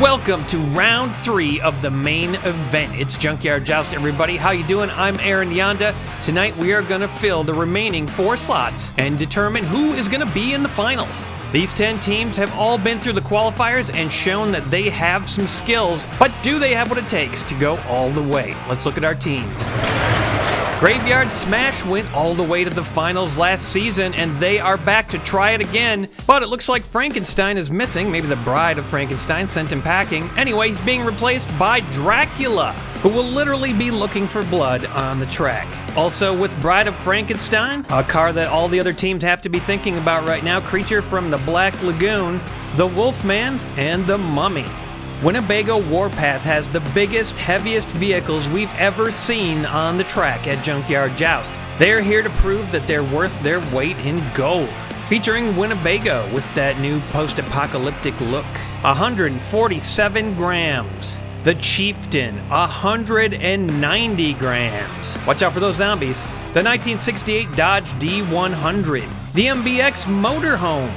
Welcome to round 3 of the main event. It's Junkyard Joust, everybody. How you doing? I'm Aaron Yonda. Tonight we are going to fill the remaining 4 slots and determine who is going to be in the finals. These 10 teams have all been through the qualifiers and shown that they have some skills, but do they have what it takes to go all the way? Let's look at our teams. Graveyard Smash went all the way to the finals last season, and they are back to try it again. But it looks like Frankenstein is missing. Maybe the bride of Frankenstein sent him packing. Anyway, he's being replaced by Dracula, who will literally be looking for blood on the track. Also with Bride of Frankenstein, a car that all the other teams have to be thinking about right now, Creature from the Black Lagoon, the Wolfman, and the Mummy. Winnebago Warpath has the biggest, heaviest vehicles we've ever seen on the track at Junkyard Joust. They're here to prove that they're worth their weight in gold. Featuring Winnebago with that new post-apocalyptic look. 147 grams. The Chieftain, 190 grams. Watch out for those zombies. The 1968 Dodge D100. The MBX Motorhome.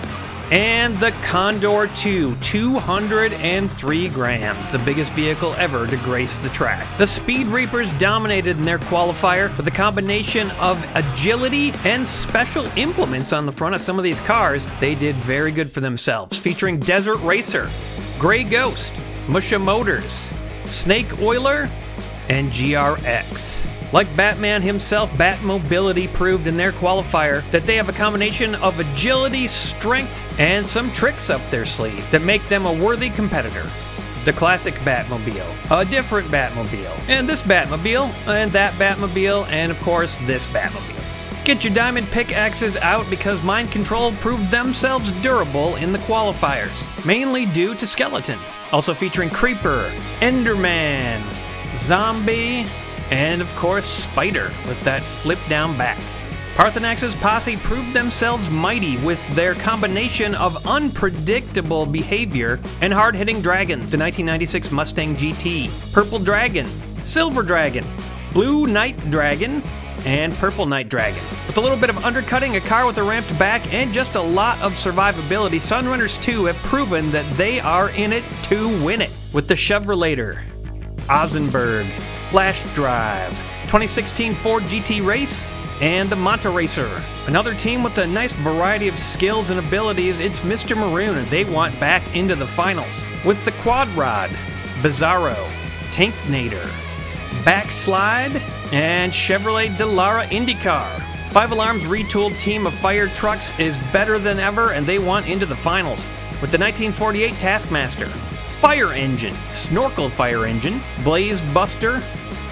And the Condor 2, 203 grams, the biggest vehicle ever to grace the track. The Speed Reapers dominated in their qualifier with a combination of agility and special implements on the front of some of these cars. They did very good for themselves, featuring Desert Racer, Grey Ghost, Musha Motors, Snake Oiler, and GRX. Like Batman himself, Batmobility proved in their qualifier that they have a combination of agility, strength, and some tricks up their sleeve that make them a worthy competitor. The classic Batmobile, a different Batmobile, and this Batmobile, and that Batmobile, and of course this Batmobile. Get your diamond pickaxes out because Mind Control proved themselves durable in the qualifiers, mainly due to Skeleton. Also featuring Creeper, Enderman, Zombie, and of course Spider with that flip down back. Parthenax's posse proved themselves mighty with their combination of unpredictable behavior and hard-hitting dragons. The 1996 Mustang GT, Purple Dragon, Silver Dragon, Blue Night Dragon, and Purple Night Dragon. With a little bit of undercutting, a car with a ramped back, and just a lot of survivability, Sunrunners 2 have proven that they are in it to win it. With the Chevrolator, Ozenberg, Flash Drive, 2016 Ford GT Race, and the Monta Racer. Another team with a nice variety of skills and abilities, it's Mr. Maroon, and they want back into the finals. With the Quad Rod, Bizarro, Tanknator, Backslide, and Chevrolet Delara IndyCar. 5 Alarm's retooled team of fire trucks is better than ever, and they want into the finals. With the 1948 Taskmaster, Fire Engine, Snorkel Fire Engine, Blaze Buster,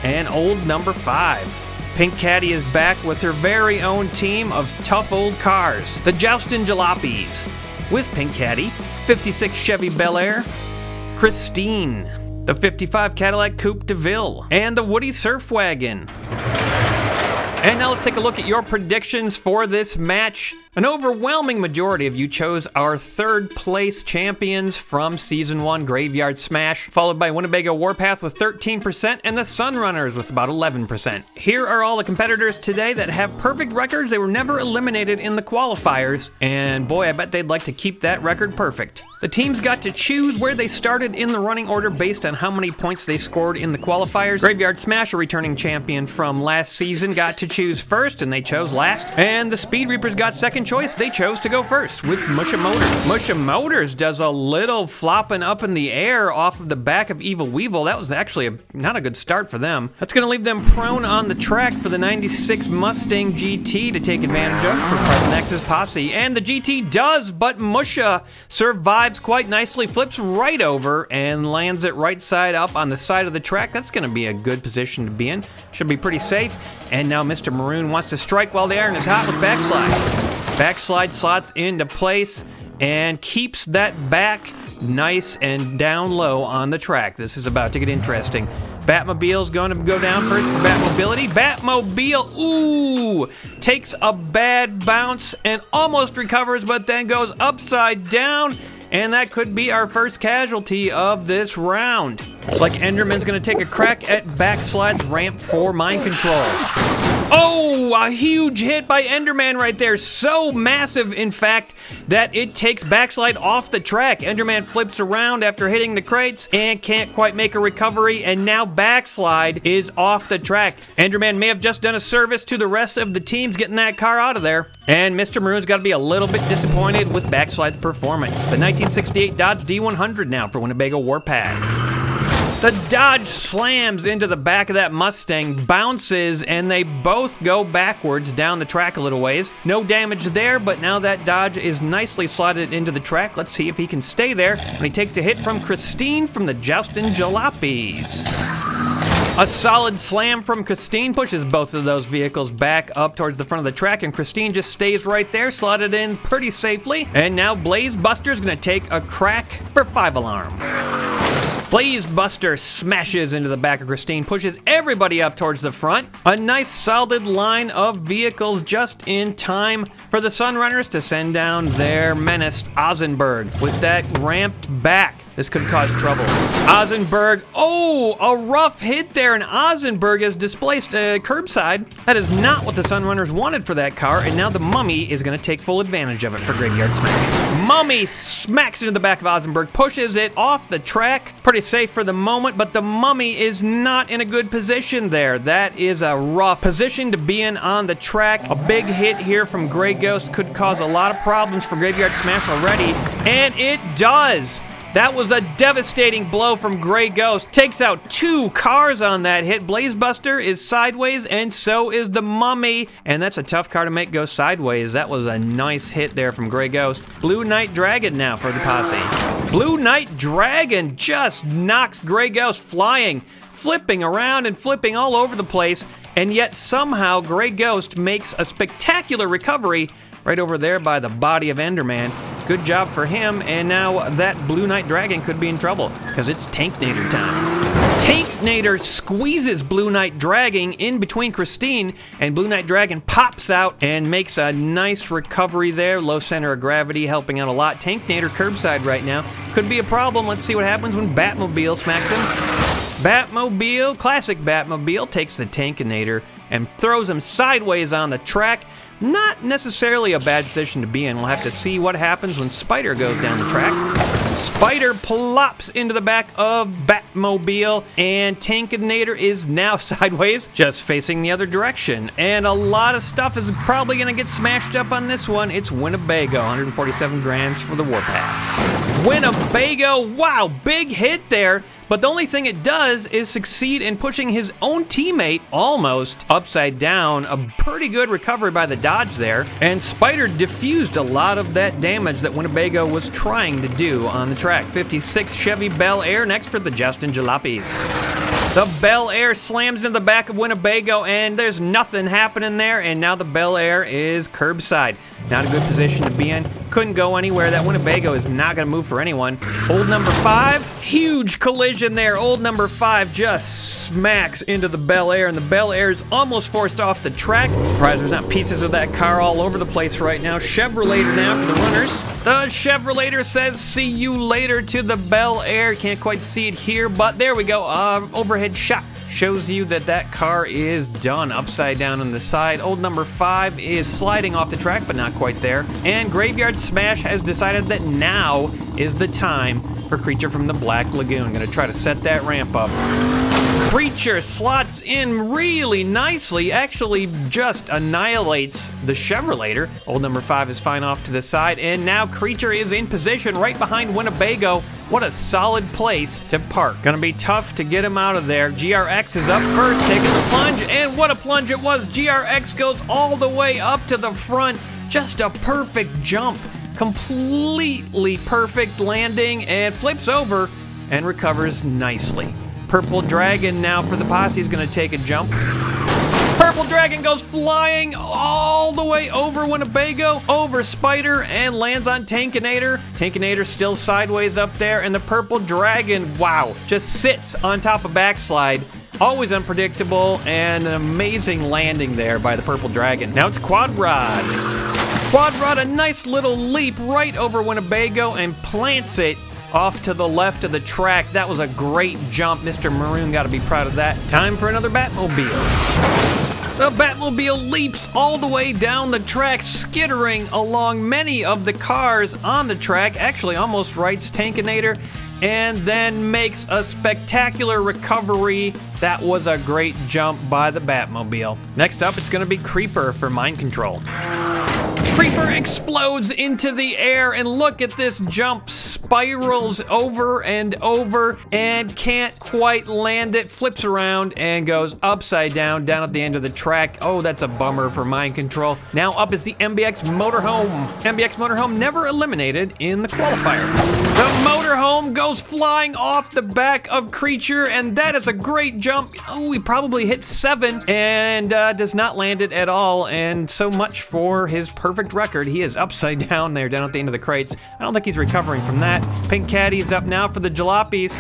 and Old Number 5. Pink Caddy is back with her very own team of tough old cars, the Joustin' Jalopies, with Pink Caddy, 56 Chevy Bel Air, Christine, the 55 Cadillac Coupe de Ville, and the Woody Surf Wagon. And now let's take a look at your predictions for this match. An overwhelming majority of you chose our 3rd place champions from Season 1, Graveyard Smash, followed by Winnebago Warpath with 13% and the Sunrunners with about 11%. Here are all the competitors today that have perfect records. They were never eliminated in the qualifiers, and boy, I bet they'd like to keep that record perfect. The teams got to choose where they started in the running order based on how many points they scored in the qualifiers. Graveyard Smash, a returning champion from last season, got to choose first, and they chose last. And the Speed Reapers got second choice. They chose to go first with Musha Motors. Musha Motors does a little flopping up in the air off of the back of Evil Weevil. That was actually not a good start for them. That's going to leave them prone on the track for the 96 Mustang GT to take advantage of for Parthenax's posse. And the GT does, but Musha survives quite nicely, flips right over, and lands it right side up on the side of the track. That's going to be a good position to be in. Should be pretty safe. And now Mr. Maroon wants to strike while the iron is hot with Backslide. Backslide slots into place and keeps that back nice and down low on the track. This is about to get interesting. Batmobile's going to go down first for Batmobility. Batmobile, ooh, takes a bad bounce and almost recovers, but then goes upside down. And that could be our first casualty of this round. It's like Enderman's going to take a crack at Backslide's ramp for Mind Control. Oh, a huge hit by Enderman right there. So massive, in fact, that it takes Backslide off the track. Enderman flips around after hitting the crates and can't quite make a recovery, and now Backslide is off the track. Enderman may have just done a service to the rest of the teams getting that car out of there. And Mr. Maroon's got to be a little bit disappointed with Backslide's performance. The 1968 Dodge D100 now for Winnebago Warpath. The Dodge slams into the back of that Mustang, bounces, and they both go backwards down the track a little ways. No damage there, but now that Dodge is nicely slotted into the track. Let's see if he can stay there when he takes a hit from Christine from the Joustin' Jalopies. A solid slam from Christine pushes both of those vehicles back up towards the front of the track, and Christine just stays right there, slotted in pretty safely. And now Blaze Buster's gonna take a crack for 5 alarm. Blaze Buster smashes into the back of Christine, pushes everybody up towards the front. A nice solid line of vehicles just in time for the Sunrunners to send down their menaced Ozenberg with that ramped back. This could cause trouble. Ozenberg, oh, a rough hit there, and Ozenberg has displaced curbside. That is not what the Sunrunners wanted for that car, and now the Mummy is going to take full advantage of it for Graveyard Smash. Mummy smacks into the back of Ozenberg, pushes it off the track. Pretty safe for the moment, but the Mummy is not in a good position there. That is a rough position to be in on the track. A big hit here from Grey Ghost could cause a lot of problems for Graveyard Smash already, and it does. That was a devastating blow from Grey Ghost. Takes out 2 cars on that hit. Blaze Buster is sideways, and so is the Mummy. And that's a tough car to make go sideways. That was a nice hit there from Grey Ghost. Blue Knight Dragon now for the posse. Blue Knight Dragon just knocks Grey Ghost flying, flipping around and flipping all over the place. And yet somehow Grey Ghost makes a spectacular recovery right over there by the body of Enderman. Good job for him, and now that Blue Knight Dragon could be in trouble, because it's Tanknator time. Tanknator squeezes Blue Knight Dragon in between Christine, and Blue Knight Dragon pops out and makes a nice recovery there. Low center of gravity helping out a lot. Tanknator curbside right now. Could be a problem. Let's see what happens when Batmobile smacks him. Batmobile, classic Batmobile, takes the Tankinator and throws him sideways on the track. Not necessarily a bad position to be in. We'll have to see what happens when Spider goes down the track. Spider plops into the back of Batmobile, and Tankinator is now sideways, just facing the other direction. And a lot of stuff is probably going to get smashed up on this one. It's Winnebago, 147 grams for the Warpath. Winnebago, wow, big hit there. But the only thing it does is succeed in pushing his own teammate almost upside down. A pretty good recovery by the Dodge there. And Spider diffused a lot of that damage that Winnebago was trying to do on the track. 56 Chevy Bel Air next for the Joustin' Jalopies. The Bel Air slams into the back of Winnebago, and there's nothing happening there, and now the Bel Air is curbside. Not a good position to be in. Couldn't go anywhere. That Winnebago is not going to move for anyone. Old number 5, huge collision there. Old number 5 just smacks into the Bel Air, and the Bel Air is almost forced off the track. Surprised there's not pieces of that car all over the place right now. Chevrolator now for the runners. The Chevrolator says, see you later to the Bel Air. Can't quite see it here, but there we go. Overhead shot shows you that that car is done upside down on the side. Old number 5 is sliding off the track, but not quite there. And Graveyard Smash has decided that now is the time for Creature from the Black Lagoon. Gonna try to set that ramp up. Creature slots in really nicely, actually just annihilates the Chevrolator. Old number 5 is fine off to the side, and now Creature is in position right behind Winnebago. What a solid place to park. Gonna be tough to get him out of there. GRX is up first, taking the plunge, and what a plunge it was. GRX goes all the way up to the front. Just a perfect jump. Completely perfect landing, and flips over and recovers nicely. Purple Dragon now for the posse is going to take a jump. Purple Dragon goes flying all the way over Winnebago, over Spider, and lands on Tankinator. Tankinator still sideways up there, and the Purple Dragon, wow, just sits on top of Backslide. Always unpredictable, and an amazing landing there by the Purple Dragon. Now it's Quad Rod. Quad Rod, a nice little leap right over Winnebago and plants it off to the left of the track. That was a great jump. Mr. Maroon got to be proud of that. Time for another Batmobile. The Batmobile leaps all the way down the track, skittering along many of the cars on the track, actually almost rights Tankinator, and then makes a spectacular recovery. That was a great jump by the Batmobile. Next up, it's gonna be Creeper for Mind Control. Creeper explodes into the air, and look at this jump, spirals over and over and can't quite land it, flips around and goes upside down at the end of the track. Oh, that's a bummer for Mind Control. Now up is the MBX Motorhome. MBX Motorhome never eliminated in the qualifier. The Motorhome goes flying off the back of Creature, and that is a great jump. Oh, he probably hit 7 and does not land it at all, and so much for his perfect record. He is upside down there, down at the end of the crates. I don't think he's recovering from that. Pink Caddy is up now for the Jalopies.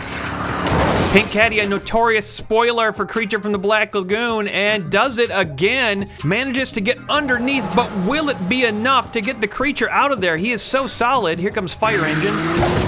Pink Caddy, a notorious spoiler for Creature from the Black Lagoon, and does it again. Manages to get underneath, but will it be enough to get the Creature out of there? He is so solid. Here comes Fire Engine.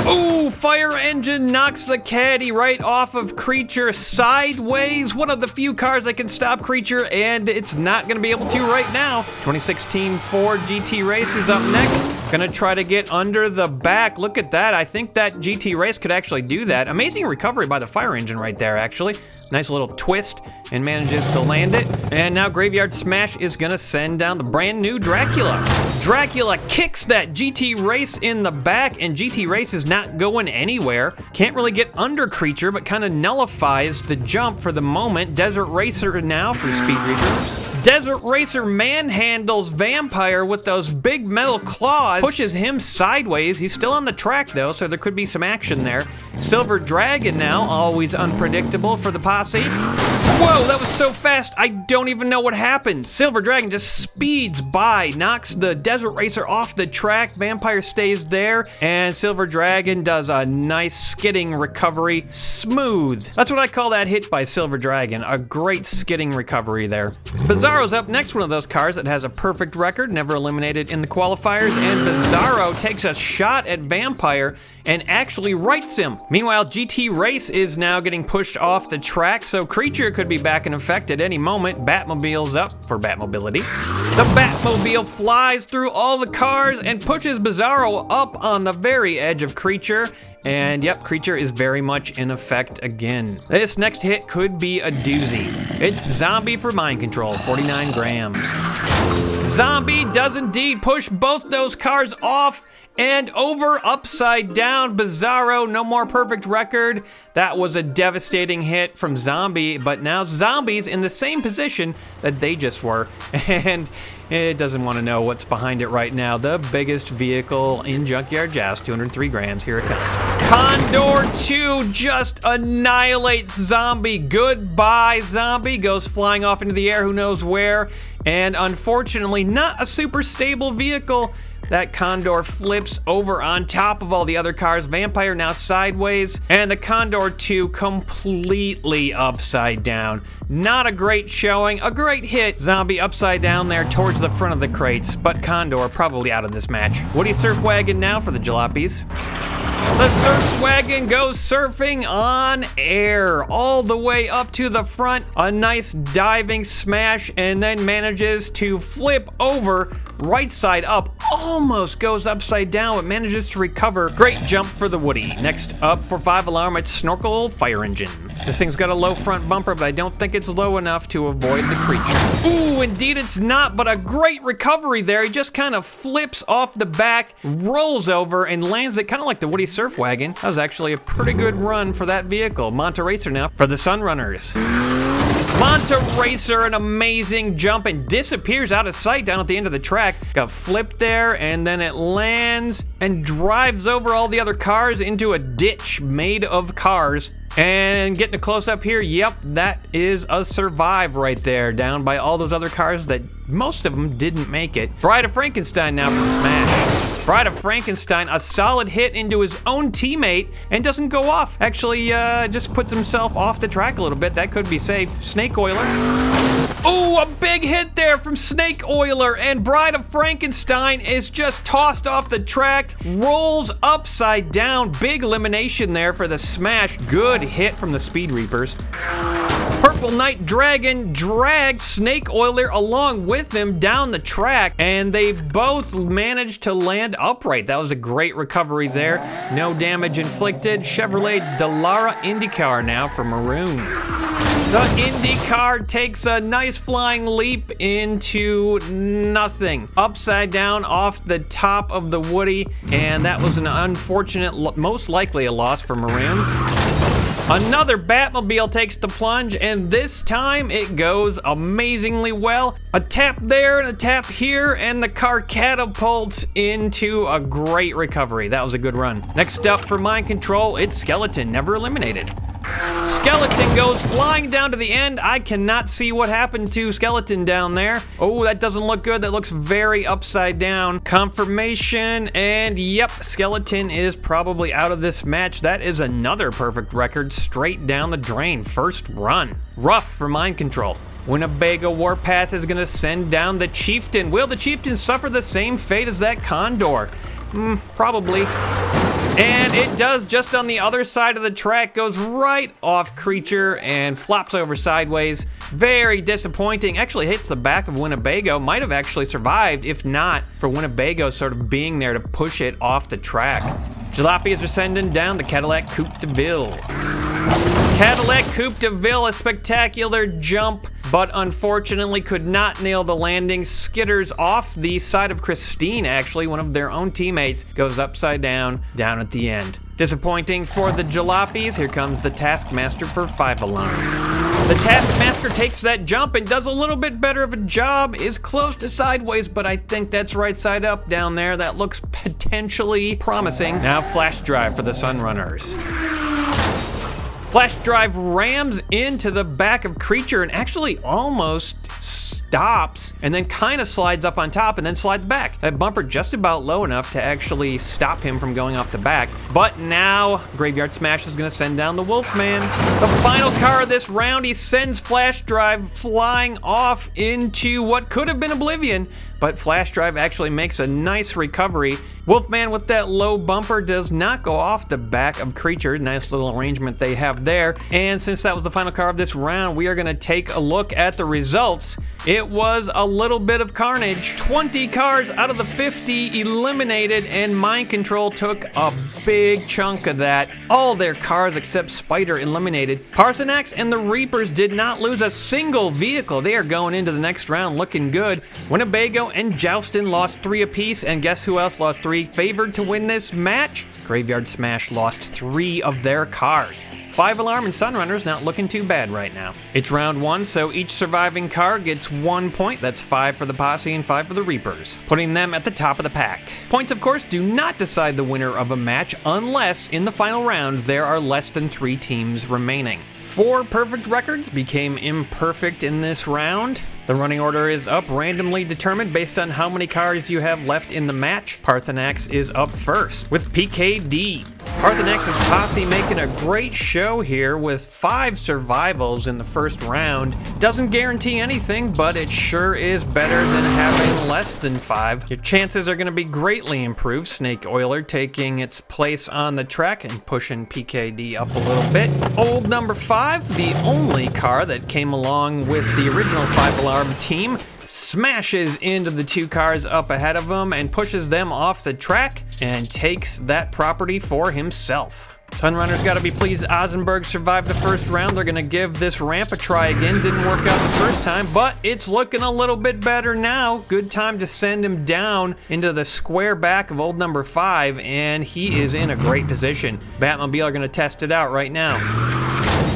Ooh, Fire Engine knocks the Caddy right off of Creature sideways. One of the few cars that can stop Creature, and it's not going to be able to right now. 2016 Ford GT Race is up next. Gonna try to get under the back. Look at that. I think that GT Race could actually do that. Amazing recovery by the Fire Engine right there, actually. Nice little twist, and manages to land it. And now Graveyard Smash is gonna send down the brand new Dracula. Dracula kicks that GT Race in the back, and GT Race is not going anywhere. Can't really get under Creature, but kind of nullifies the jump for the moment. Desert Racer now for Speed Reapers. Desert Racer manhandles Vampire with those big metal claws, pushes him sideways. He's still on the track though, so there could be some action there. Silver Dragon now, always unpredictable for the posse. Whoa, that was so fast, I don't even know what happened. Silver Dragon just speeds by, knocks the Desert Racer off the track. Vampire stays there, and Silver Dragon does a nice skidding recovery. Smooth. That's what I call that hit by Silver Dragon. A great skidding recovery there. Bizarro's up next, one of those cars that has a perfect record, never eliminated in the qualifiers, and Bizarro takes a shot at Vampire and actually rights him. Meanwhile, GT Race is now getting pushed off the track, so Creature could be back in effect at any moment. Batmobile's up for Batmobility. The Batmobile flies through all the cars and pushes Bizarro up on the very edge of Creature. And yep, Creature is very much in effect again. This next hit could be a doozy. It's Zombie for Mind Control, 49 grams. Zombie does indeed push both those cars off and over, upside down. Bizarro, no more perfect record. That was a devastating hit from Zombie, but now Zombie's in the same position that they just were, and it doesn't want to know what's behind it right now. The biggest vehicle in Junkyard Joust, 203 grams, here it comes. Condor 2 just annihilates Zombie. Goodbye, Zombie. Goes flying off into the air, who knows where, and unfortunately not a super stable vehicle. That Condor flips over on top of all the other cars. Vampire now sideways, and the Condor 2 completely upside down. Not a great showing, a great hit. Zombie upside down there towards the front of the crates, but Condor probably out of this match. Woody Surf Wagon now for the Jalopies. The Surf Wagon goes surfing on air all the way up to the front. A nice diving smash, and then manages to flip over right side up. Almost goes upside down, but manages to recover. Great jump for the Woody. Next up for 5 Alarm, it's Snorkel Fire Engine. This thing's got a low front bumper, but I don't think it's low enough to avoid the Creature. Ooh, indeed it's not, but a great recovery there. He just kind of flips off the back, rolls over, and lands it kind of like the Woody Surf Wagon. That was actually a pretty good run for that vehicle. Monta Racer now for the Sunrunners. Monta Racer, an amazing jump, and disappears out of sight down at the end of the track. Got flipped there, and then it lands and drives over all the other cars into a ditch made of cars. And getting a close-up here, yep, that is a survive right there, down by all those other cars that most of them didn't make it. Bride of Frankenstein now for the smash. Bride of Frankenstein, a solid hit into his own teammate, and doesn't go off. Actually, just puts himself off the track a little bit. That could be safe. Snake Oiler. Ooh, a big hit there from Snake Oiler, and Bride of Frankenstein is just tossed off the track, rolls upside down. Big elimination there for the smash. Good hit from the Speed Reapers. Purple Knight Dragon dragged Snake Oiler along with him down the track, and they both managed to land upright. That was a great recovery there. No damage inflicted. Chevrolet Dallara IndyCar now for Maroon. The IndyCar takes a nice flying leap into nothing. Upside down off the top of the Woody, and that was an unfortunate, most likely a loss for Maroon. Another Batmobile takes the plunge, and this time it goes amazingly well. A tap there and a tap here, and the car catapults into a great recovery. That was a good run. Next up for Mind Control, it's Skeleton, never eliminated. Skeleton goes flying down to the end. I cannot see what happened to Skeleton down there. Oh, that doesn't look good. That looks very upside down. Confirmation, and yep, Skeleton is probably out of this match. That is another perfect record straight down the drain. First run. Rough for Mind Control. Winnebago Warpath is going to send down the Chieftain. Will the Chieftain suffer the same fate as that Condor? Probably. And it does, just on the other side of the track, goes right off Creature and flops over sideways. Very disappointing. Actually hits the back of Winnebago. Might have actually survived if not for Winnebago sort of being there to push it off the track. Jalopies are sending down the Cadillac Coupe de Ville. Cadillac Coupe de Ville, a spectacular jump, but unfortunately could not nail the landing. Skitters off the side of Christine, actually. One of their own teammates goes upside down at the end. Disappointing for the Jalopies. Here comes the Taskmaster for 5 Alarm. The Taskmaster takes that jump and does a little bit better of a job. Is close to sideways, but I think that's right side up down there. That looks potentially promising. Now Flash Drive for the Sunrunners. Flash Drive rams into the back of Creature and actually almost stops and then kind of slides up on top and then slides back. That bumper just about low enough to actually stop him from going off the back. But now Graveyard Smash is going to send down the Wolfman. The final car of this round, he sends Flash Drive flying off into what could have been Oblivion, but Flash Drive actually makes a nice recovery. Wolfman with that low bumper does not go off the back of Creature. Nice little arrangement they have there. And since that was the final car of this round, we are going to take a look at the results. It was a little bit of carnage. 20 cars out of the 50 eliminated, and Mind Control took a big chunk of that. All their cars except Spider eliminated. Parthenax and the Reapers did not lose a single vehicle. They are going into the next round looking good. Winnebago and Joustin lost 3 apiece, and guess who else lost 3? Favored to win this match? Graveyard Smash lost 3 of their cars. 5 Alarm and Sunrunners not looking too bad right now. It's round 1, so each surviving car gets 1 point. That's 5 for the Posse and 5 for the Reapers, putting them at the top of the pack. Points, of course, do not decide the winner of a match unless in the final round there are less than 3 teams remaining. 4 perfect records became imperfect in this round. The running order is up, randomly determined based on how many cars you have left in the match. Parthenax is up first with PKD. Parthenax's Posse making a great show here with 5 survivals in the first round. Doesn't guarantee anything, but it sure is better than having less than 5. Your chances are going to be greatly improved. Snake Oiler taking its place on the track and pushing PKD up a little bit. Old number 5, the only car that came along with the original 5 Alarm team, smashes into the 2 cars up ahead of him and pushes them off the track and takes that property for himself. Sunrunner's got to be pleased Ozenberg survived the first round. They're going to give this ramp a try again. Didn't work out the first time, but it's looking a little bit better now. Good time to send him down into the square back of old number 5, and he is in a great position. Batmobile are going to test it out right now.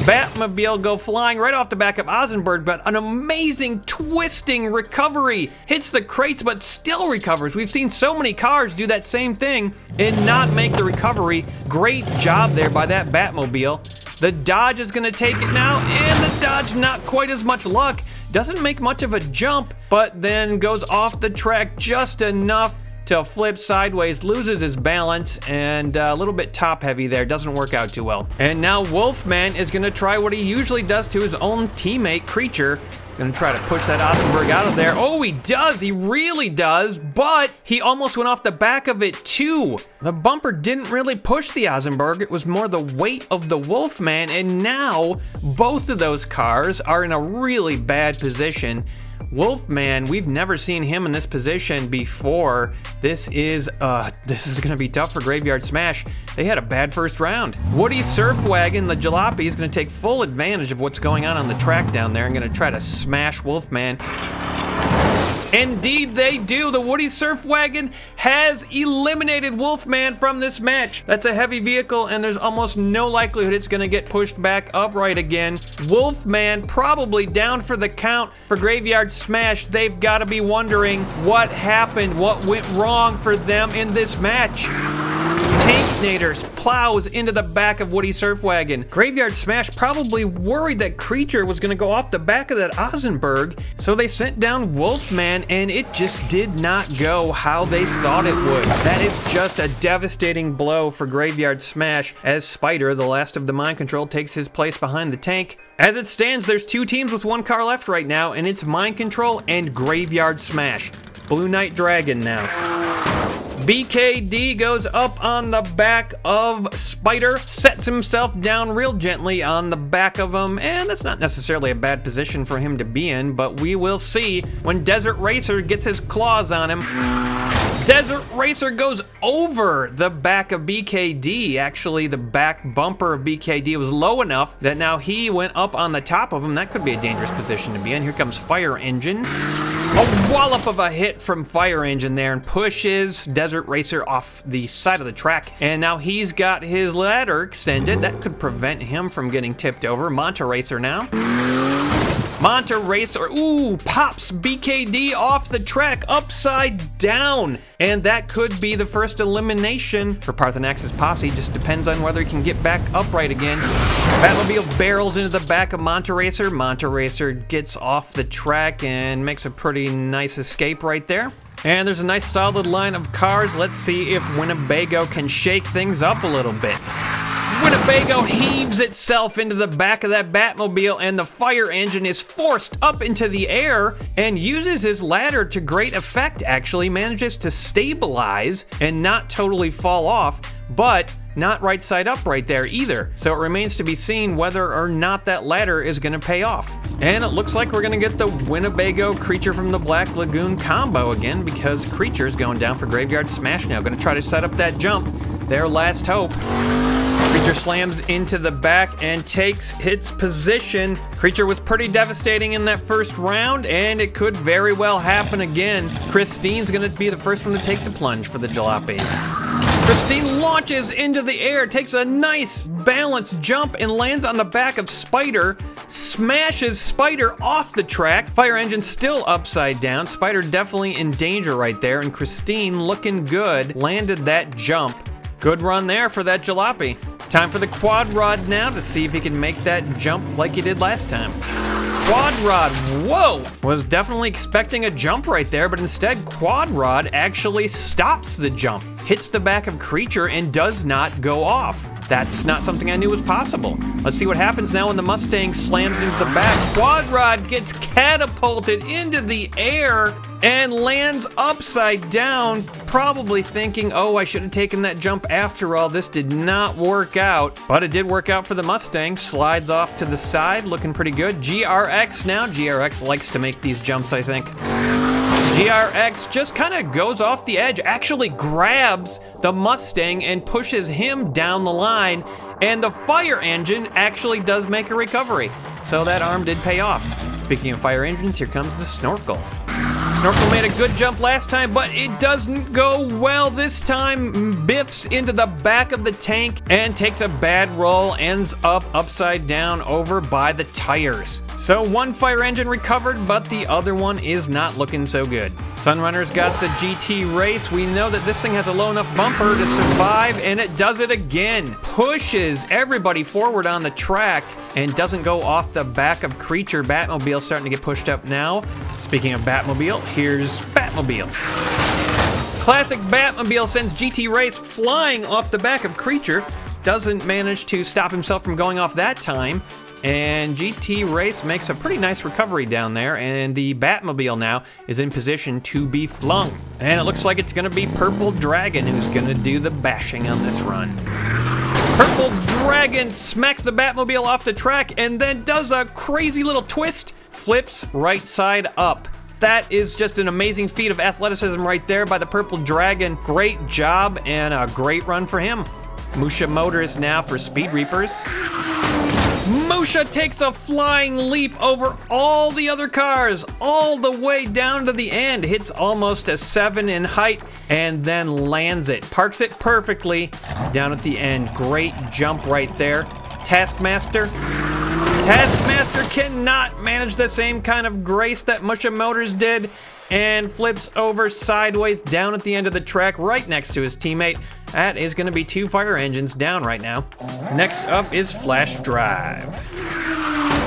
Batmobile go flying right off the back of Ozenberg, but an amazing twisting recovery. Hits the crates, but still recovers. We've seen so many cars do that same thing and not make the recovery. Great job there by that Batmobile. The Dodge is gonna take it now, and the Dodge not quite as much luck. Doesn't make much of a jump, but then goes off the track just enough to flip sideways, loses his balance, and a little bit top heavy there, doesn't work out too well. And now Wolfman is gonna try what he usually does to his own teammate Creature, Gonna try to push that Ozenberg out of there. Oh, he does. He really does. But he almost went off the back of it too. The bumper didn't really push the Ozenberg. It was more the weight of the Wolfman. And now both of those cars are in a really bad position. Wolfman, we've never seen him in this position before. This is gonna be tough for Graveyard Smash. They had a bad first round. Woody Surfwagon, the Jalopy, is gonna take full advantage of what's going on the track down there and gonna try to smash Wolfman. Indeed they do. The Woody Surfwagon has eliminated Wolfman from this match. That's a heavy vehicle and there's almost no likelihood it's gonna get pushed back upright again. Wolfman probably down for the count for Graveyard Smash. They've got to be wondering what happened, what went wrong for them in this match. Tanknators plows into the back of Woody Surfwagon. Graveyard Smash probably worried that Creature was going to go off the back of that Ozenberg, so they sent down Wolfman, and it just did not go how they thought it would. That is just a devastating blow for Graveyard Smash, as Spider, the last of the Mind Control, takes his place behind the tank. As it stands, there's 2 teams with 1 car left right now, and it's Mind Control and Graveyard Smash. Blue Knight Dragon now. BKD goes up on the back of Spider, sets himself down real gently on the back of him, and that's not necessarily a bad position for him to be in, but we will see when Desert Racer gets his claws on him. Desert Racer goes over the back of BKD. Actually, the back bumper of BKD was low enough that now he went up on the top of him. That could be a dangerous position to be in. Here comes Fire Engine. A wallop of a hit from Fire Engine there and pushes Desert Racer off the side of the track. And now he's got his ladder extended. That could prevent him from getting tipped over. Manta Racer now. Manta Racer, ooh, pops BKD off the track upside down. And that could be the first elimination for Parthenax's posse. Just depends on whether he can get back upright again. Batmobile barrels into the back of Manta Racer. Manta Racer gets off the track and makes a pretty nice escape right there. And there's a nice solid line of cars. Let's see if Winnebago can shake things up a little bit. Winnebago heaves itself into the back of that Batmobile, and the Fire Engine is forced up into the air and uses his ladder to great effect. Actually manages to stabilize and not totally fall off, but not right side up right there either. So it remains to be seen whether or not that ladder is going to pay off. And it looks like we're going to get the Winnebago Creature from the Black Lagoon combo again, because Creature's going down for Graveyard Smash now. Going to try to set up that jump. Their last hope. Creature slams into the back and takes its position. Creature was pretty devastating in that first round, and it could very well happen again. Christine's gonna be the first one to take the plunge for the Jalopies. Christine launches into the air, takes a nice balanced jump and lands on the back of Spider, smashes Spider off the track. Fire Engine still upside down. Spider definitely in danger right there, and Christine looking good, landed that jump. Good run there for that Jalopy. Time for the Quad Rod now to see if he can make that jump like he did last time. Quad Rod, whoa! Was definitely expecting a jump right there, but instead Quad Rod actually stops the jump, hits the back of Creature, and does not go off. That's not something I knew was possible. Let's see what happens now when the Mustang slams into the back. Quad Rod gets catapulted into the air and lands upside down, probably thinking, oh, I should have taken that jump after all. This did not work out, but it did work out for the Mustang. Slides off to the side, looking pretty good. GRX now. GRX likes to make these jumps, I think. GRX just kind of goes off the edge, actually grabs the Mustang and pushes him down the line, and the Fire Engine actually does make a recovery. So that arm did pay off. Speaking of Fire Engines, here comes the Snorkel. Snorkel made a good jump last time, but it doesn't go well this time. Biffs into the back of the tank and takes a bad roll, ends up upside down over by the tires. So one Fire Engine recovered, but the other one is not looking so good. Sunrunner's got the GT Race. We know that this thing has a low enough bumper to survive, and it does it again. Pushes everybody forward on the track and doesn't go off the back of Creature. Batmobile starting to get pushed up now. Speaking of Batmobile, here's Batmobile. Classic Batmobile sends GT Race flying off the back of Creature. Doesn't manage to stop himself from going off that time. and GT Race makes a pretty nice recovery down there, and the Batmobile now is in position to be flung. And it looks like it's going to be Purple Dragon who's going to do the bashing on this run. Purple Dragon smacks the Batmobile off the track and then does a crazy little twist, flips right side up. That is just an amazing feat of athleticism right there by the Purple Dragon. Great job and a great run for him. Musha Motors now for Speed Reapers. Musha takes a flying leap over all the other cars, all the way down to the end, hits almost a 7 in height, and then lands it. Parks it perfectly down at the end. Great jump right there. Taskmaster cannot manage the same kind of grace that Musha Motors did, and flips over sideways down at the end of the track right next to his teammate. That is going to be 2 fire engines down right now. Next up is Flash Drive.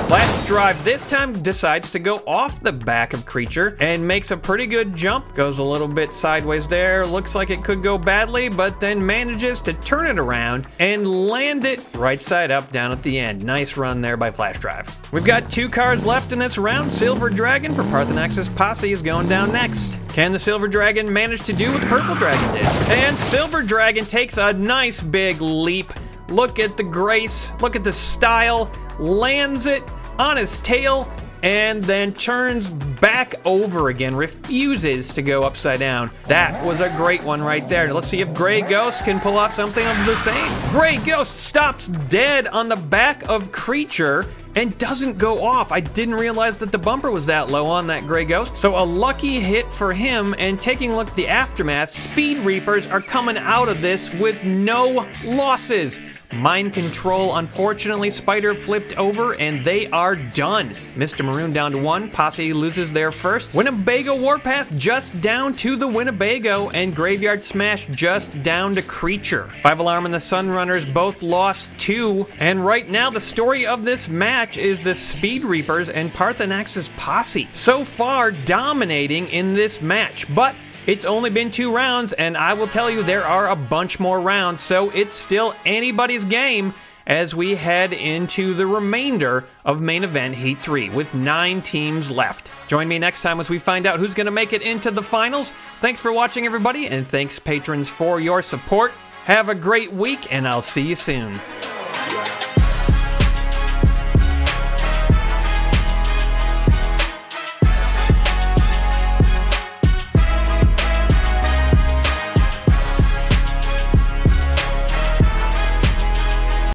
Flash Drive this time decides to go off the back of Creature and makes a pretty good jump. Goes a little bit sideways there. Looks like it could go badly, but then manages to turn it around and land it right side up down at the end. Nice run there by Flash Drive. We've got 2 cars left in this round. Silver Dragon for Parthenax's Posse is going down next. Can the Silver Dragon manage to do what the Purple Dragon did? And Silver Dragon takes a nice big leap. Look at the grace, look at the style, lands it on his tail, and then turns back over again, refuses to go upside down. That was a great one right there. Let's see if Gray Ghost can pull off something of the same. Gray Ghost stops dead on the back of Creature and doesn't go off. I didn't realize that the bumper was that low on that Gray Ghost. So a lucky hit for him, and taking a look at the aftermath, Speed Reapers are coming out of this with no losses. Mind Control, unfortunately, Spider flipped over, and they are done. Mr. Maroon down to 1. Posse loses their first. Winnebago Warpath just down to the Winnebago, and Graveyard Smash just down to Creature. 5 Alarm and the Sunrunners both lost 2. And right now, the story of this match is the Speed Reapers and Parthenax's Posse. So far, dominating in this match, but it's only been 2 rounds, and I will tell you there are a bunch more rounds, so it's still anybody's game as we head into the remainder of Main Event Heat 3 with 9 teams left. Join me next time as we find out who's going to make it into the finals. Thanks for watching, everybody, and thanks, patrons, for your support. Have a great week, and I'll see you soon.